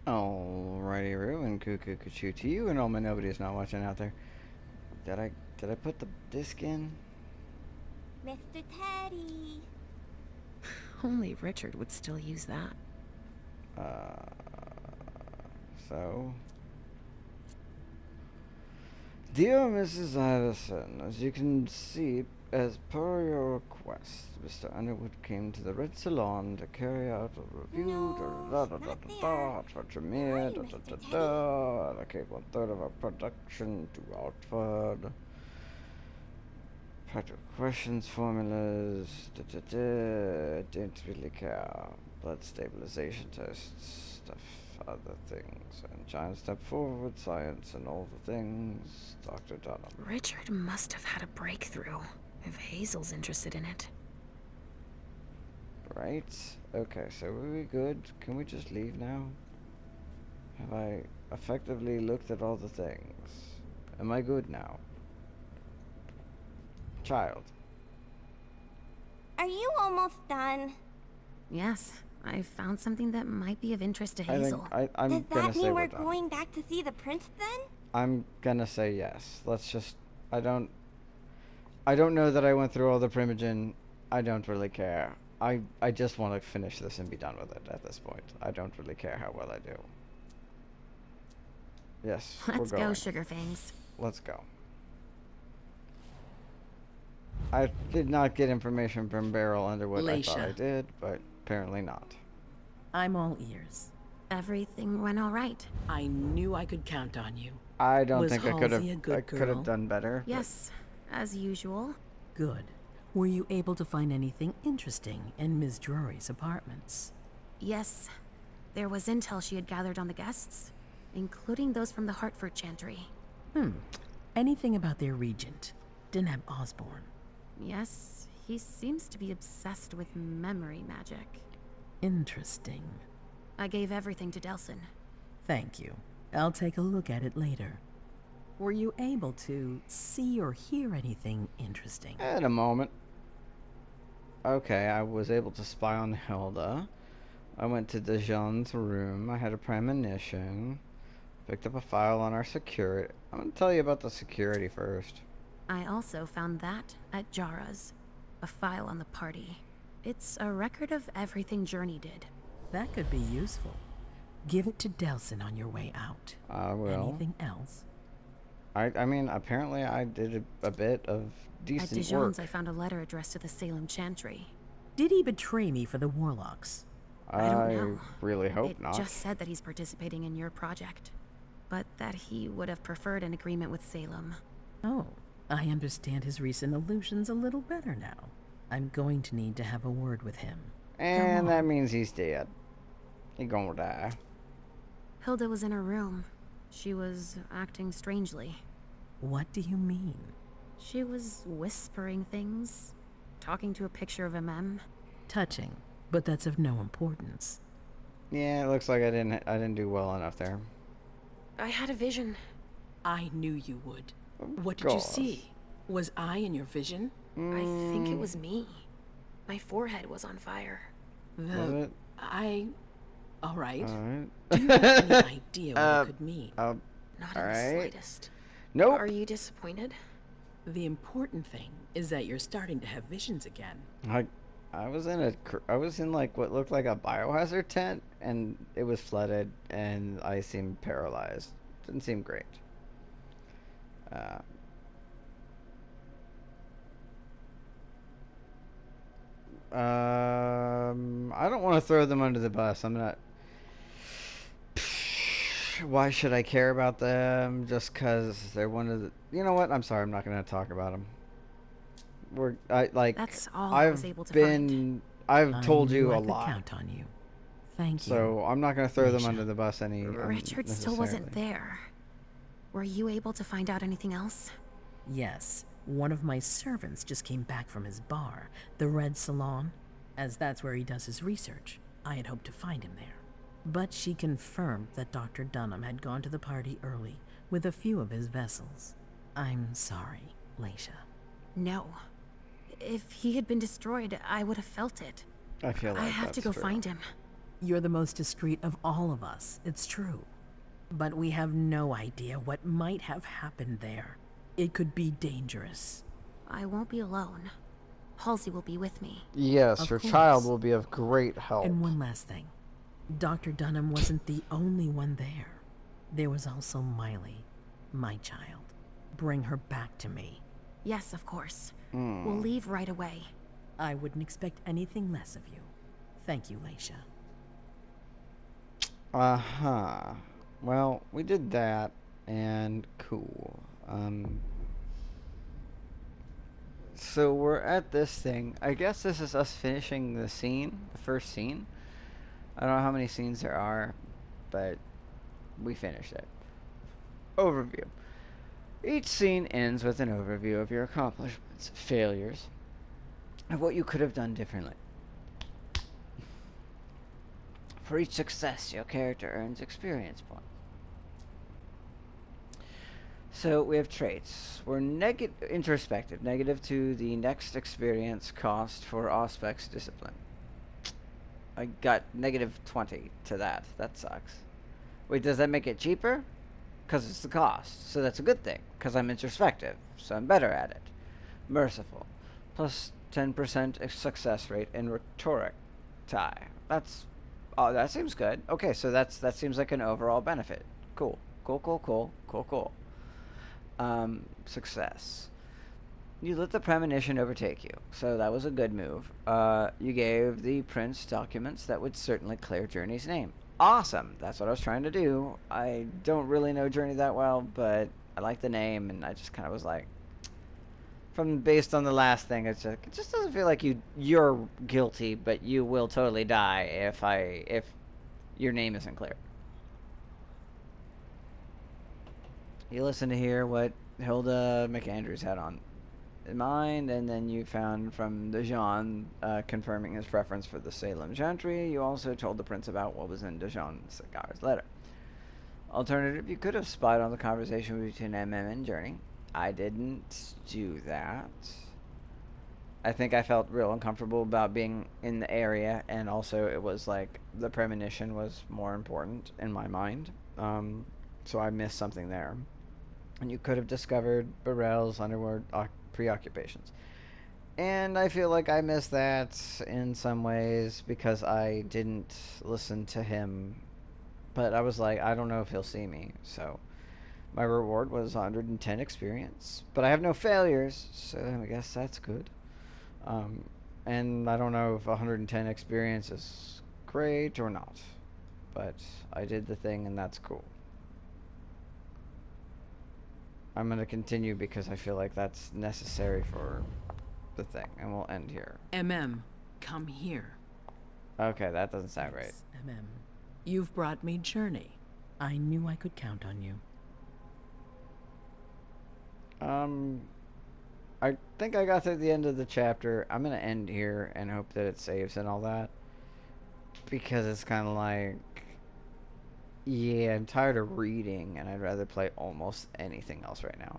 Alrighty, Roo, and cuckoo cuckoo to you, and all my nobody's not watching out there. Did I put the disc in? Mr. Teddy. Only Richard would still use that. Uh, so. Dear Mrs. Addison, as you can see, as per your request, Mr. Underwood came to the Red Salon to carry out a review. No, Da da da da not da there. da. For premiere. Why, Da da da Mr. Teddy? da. Allocate 1/3 of our production to Outward. Practical questions, formulas. Da da da. Don't really care. Blood stabilization tests. Stuff. Other things, and giant step forward, science and all the things, Dr. Dunham. Richard must have had a breakthrough, if Hazel's interested in it. Right? Okay, so are we good? Can we just leave now? Have I effectively looked at all the things? Am I good now? Child. Are you almost done? Yes, I found something that might be of interest to I Hazel. think I'm Does gonna that say mean we're we're done. going back to see the prince then? I'm gonna say yes. Let's just. I don't know that I went through all the Primogen. I don't really care. I just want to finish this and be done with it at this point. I don't really care how well I do. Yes, Let's we're go, going. Sugarfangs. Let's go. I did not get information from Beryl Underwood. I thought I did, but apparently not. I'm all ears. Everything went all right. I knew I could count on you. I don't Was think I could Halsey a have. good I could have girl? done better. Yes, as usual. Good. Were you able to find anything interesting in Ms. Drury's apartments? Yes, there was intel she had gathered on the guests, including those from the Hartford Chantry. Anything about their regent, Deneb Osborne? Yes, he seems to be obsessed with memory magic. Interesting. I gave everything to Delson. Thank you. I'll take a look at it later. Were you able to see or hear anything interesting? In a moment. Okay, I was able to spy on Hilda. I went to Dijon's room. I had a premonition. Picked up a file on our security. I'm gonna tell you about the security first. I also found that at Jara's. A file on the party. It's a record of everything Journey did. That could be useful. Give it to Delson on your way out. I will. Anything else? I mean, apparently I did a bit of At decent Dijon's, I work. found a letter addressed to the Salem Chantry. Did he betray me for the Warlocks? I don't know. really hope It not. just said that he's participating in your project, but that he would have preferred an agreement with Salem. Oh, I understand his recent illusions a little better now. I'm going to need to have a word with him. And that means he's dead. He gonna die. Hilda was in her room. She was acting strangely. What do you mean? She was whispering things, talking to a picture of MM. Touching, but that's of no importance. Yeah, it looks like I didn't do well enough there. I had a vision. I knew you would. What did you course. see? Was I in your vision? I think it was me. My forehead was on fire. Was it? All right. Alright. Do you have any idea what it could mean? Not in the Alright. slightest. Nope. Are you disappointed? The important thing is that you're starting to have visions again. I was in like what looked like a biohazard tent, and it was flooded, and I seemed paralyzed. Didn't seem great. I don't want to throw them under the bus. I'm not. Why should I care about them? Just because they're one of the. You know what? I'm sorry. I'm not going to talk about them. That's all I was able to find. I've told I knew you I a could lot. count on you. Thank you. So I'm not going to throw them Misha. under the bus any. Richard still wasn't unnecessarily. there. Were you able to find out anything else? Yes, one of my servants just came back from his bar, the Red Salon, as that's where he does his research. I had hoped to find him there. But she confirmed that Dr. Dunham had gone to the party early with a few of his vessels. I'm sorry, Leisha. No. If he had been destroyed, I would have felt it. I feel like I have to that's go true. find him. You're the most discreet of all of us, it's true. But we have no idea what might have happened there. It could be dangerous. I won't be alone. Halsey will be with me. Yes, Of your child course. will be of great help. And one last thing. Dr. Dunham wasn't the only one there. There was also Miley, my child. Bring her back to me. Yes, of course. We'll leave right away. I wouldn't expect anything less of you. Thank you, Leisha. Uh-huh. Well, we did that, and cool. So we're at this thing. I guess this is us finishing the scene, the first scene. I don't know how many scenes there are, but we finished it. Overview. Each scene ends with an overview of your accomplishments, failures, and what you could have done differently. For each success, your character earns experience points. So we have traits. We're introspective, negative to the next experience cost for Auspex discipline. I got negative 20 to that. That sucks. Wait, does that make it cheaper? Because it's the cost. So that's a good thing, because I'm introspective, so I'm better at it. Merciful. Plus 10% success rate in rhetoric tie. That's... Oh, that seems good. Okay, so that seems like an overall benefit. Cool. Cool. Success. You let the premonition overtake you, so that was a good move. You gave the prince documents that would certainly clear Journey's name. Awesome! That's what I was trying to do. I don't really know Journey that well, but I like the name, and I just kind of was like... based on the last thing, it just doesn't feel like you're guilty, but you will totally die if your name isn't clear. You listen to hear what Hilda McAndrews had on in mind, and then you found from Dijon confirming his preference for the Salem gentry. You also told the prince about what was in Dijon Cigar's letter. Alternative, you could have spied on the conversation between MM and Journey. I didn't do that. I think I felt real uncomfortable about being in the area, and also it was like the premonition was more important in my mind. So I missed something there. And you could have discovered Burrell's underworld preoccupations. And I feel like I missed that in some ways because I didn't listen to him. But I was like, I don't know if he'll see me. So my reward was 110 experience. But I have no failures, so I guess that's good. And I don't know if 110 experience is great or not. But I did the thing, and that's cool. I'm going to continue because I feel like that's necessary for the thing, and we'll end here. Come here. Okay, that doesn't sound right. Yes, you've brought me Journey. I knew I could count on you. I think I got to the end of the chapter. I'm going to end here and hope that it saves and all that. Because it's kind of like... Yeah, I'm tired of reading, and I'd rather play almost anything else right now.